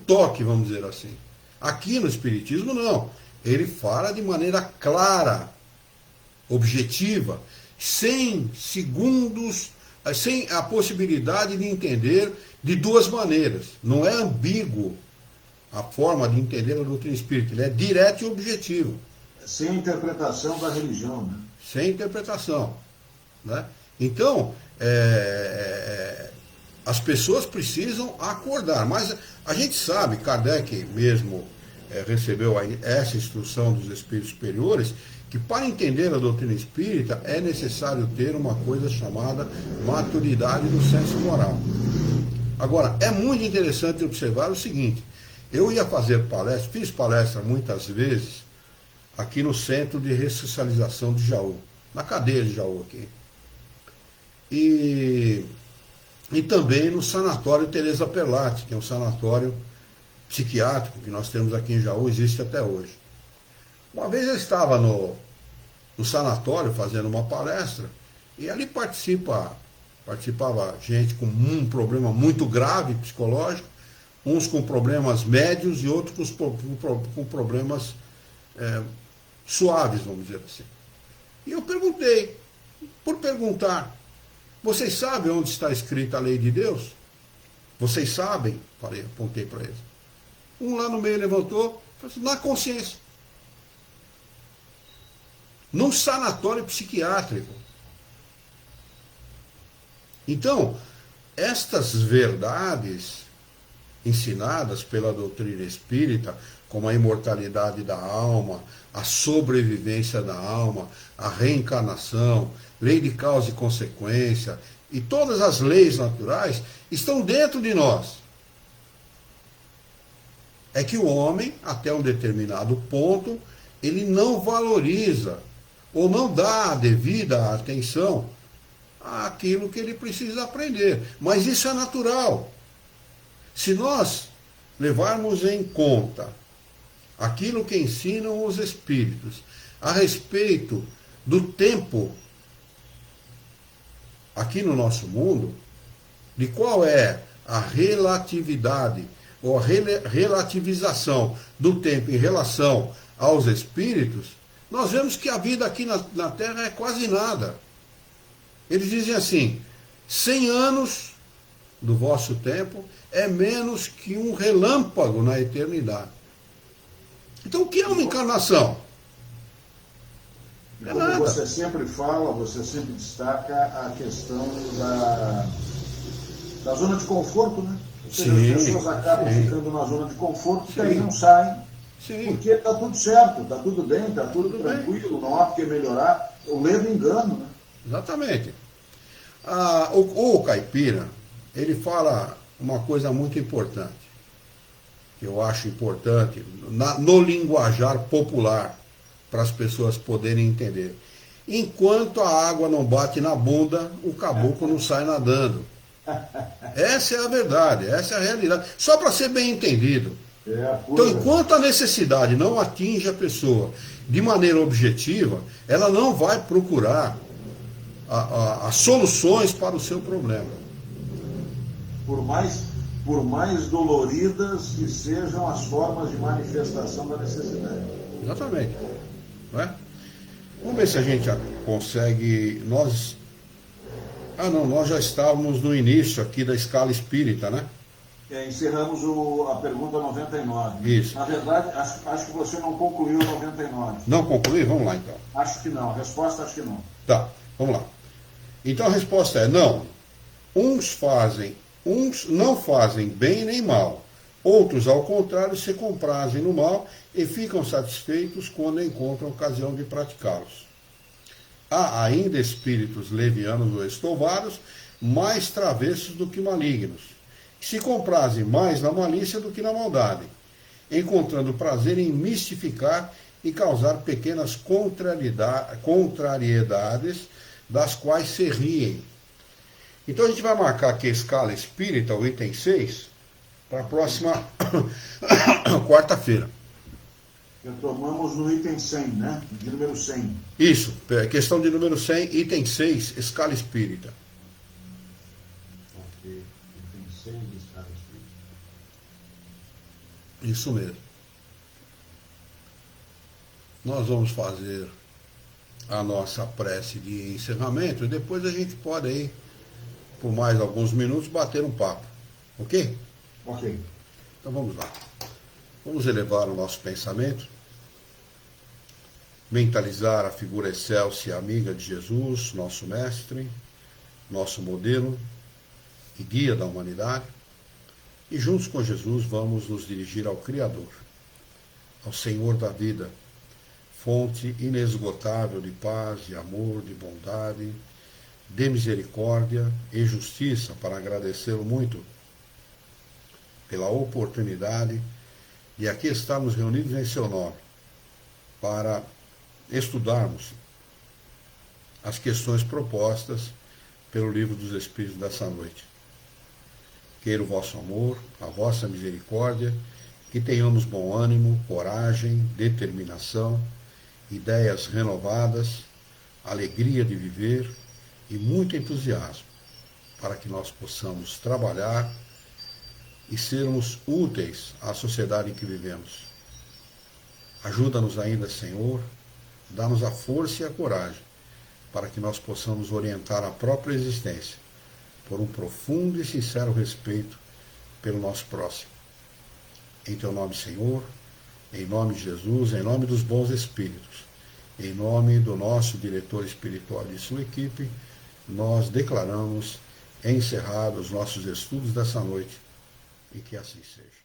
toque, vamos dizer assim. Aqui no Espiritismo não. Ele fala de maneira clara, objetiva, sem segundos, sem a possibilidade de entender de duas maneiras. Não é ambíguo a forma de entender a doutrina espírita. Ele é direto e objetivo.
Sem interpretação da religião, né?
Sem interpretação, né? Então, as pessoas precisam acordar. Mas a gente sabe, Kardec mesmo recebeu essa instrução dos espíritos superiores, que para entender a doutrina espírita é necessário ter uma coisa chamada maturidade do senso moral. Agora, é muito interessante observar o seguinte: eu ia fazer palestra, fiz palestra muitas vezes aqui no Centro de Ressocialização de Jaú, na cadeia de Jaú aqui. E também no Sanatório Teresa Perlatti, que é um sanatório psiquiátrico que nós temos aqui em Jaú, existe até hoje. Uma vez eu estava no sanatório fazendo uma palestra, e ali participava gente com um problema muito grave psicológico, uns com problemas médios e outros com problemas suaves, vamos dizer assim. E eu perguntei, por perguntar, vocês sabem onde está escrita a lei de Deus? Vocês sabem? Falei, apontei para eles. Um lá no meio levantou, falou assim, na consciência. Num sanatório psiquiátrico. Então, estas verdades ensinadas pela doutrina espírita, como a imortalidade da alma, a sobrevivência da alma, a reencarnação, lei de causa e consequência, e todas as leis naturais estão dentro de nós. É que o homem, até um determinado ponto, ele não valoriza ou não dá a devida atenção àquilo que ele precisa aprender. Mas isso é natural. Se nós levarmos em conta aquilo que ensinam os espíritos a respeito do tempo aqui no nosso mundo, de qual é a relatividade ou a relativização do tempo em relação aos espíritos, nós vemos que a vida aqui na Terra é quase nada. Eles dizem assim, 100 anos do vosso tempo é menos que um relâmpago na eternidade. Então o que é uma encarnação?
E como você sempre fala, você sempre destaca a questão da zona de conforto, né? Ou seja, as pessoas acabam ficando na zona de conforto e aí não saem. Sim. Porque está tudo certo, está tudo bem, está tudo tranquilo, bem. Não há porque melhorar. O ledo engano, né? Exatamente.
O caipira, ele fala uma coisa muito importante, que eu acho importante, no linguajar popular, para as pessoas poderem entender. Enquanto a água não bate na bunda, o caboclo não sai nadando. Essa é a verdade, essa é a realidade. Só para ser bem entendido. Então, enquanto a necessidade não atinge a pessoa de maneira objetiva, ela não vai procurar as soluções para o seu problema.
Por mais doloridas que sejam as formas de manifestação da necessidade.
Exatamente. Não é? Vamos ver se a gente consegue... Nós já estávamos no início aqui da escala espírita, né?
Encerramos a pergunta 99.
Isso.
Na verdade, acho que você não concluiu 99.
Não concluí? Vamos lá, então.
Acho que não. A resposta, acho que não.
Tá, vamos lá. Então a resposta é não. Uns não fazem bem nem mal. Outros, ao contrário, se comprazem no mal e ficam satisfeitos quando encontram ocasião de praticá-los. Há ainda espíritos levianos ou estouvados, mais travessos do que malignos, que se comprazem mais na malícia do que na maldade, encontrando prazer em mistificar e causar pequenas contrariedades das quais se riem. Então a gente vai marcar aqui a escala espírita, o item 6, para a próxima quarta-feira.
Retomamos no item 100, né? De número 100.
Isso, questão de número 100, item 6, escala espírita.
Ok, item 100 de escala espírita.
Isso mesmo. Nós vamos fazer a nossa prece de encerramento e depois a gente pode aí, por mais alguns minutos, bater um papo. Ok?
Ok.
Então vamos lá. Vamos elevar o nosso pensamento, mentalizar a figura excelsa e amiga de Jesus, nosso mestre, nosso modelo e guia da humanidade, e juntos com Jesus vamos nos dirigir ao Criador, ao Senhor da vida, fonte inesgotável de paz, de amor, de bondade, de misericórdia e justiça, para agradecê-lo muito pela oportunidade de aqui estarmos reunidos em seu nome, para estudarmos as questões propostas pelo Livro dos Espíritos dessa noite. Queira o vosso amor, a vossa misericórdia, que tenhamos bom ânimo, coragem, determinação, ideias renovadas, alegria de viver e muito entusiasmo, para que nós possamos trabalhar e sermos úteis à sociedade em que vivemos. Ajuda-nos ainda, Senhor, dá-nos a força e a coragem, para que nós possamos orientar a própria existência, por um profundo e sincero respeito pelo nosso próximo. Em teu nome, Senhor, em nome de Jesus, em nome dos bons espíritos, em nome do nosso diretor espiritual e de sua equipe, nós declaramos encerrados os nossos estudos dessa noite, e que assim seja.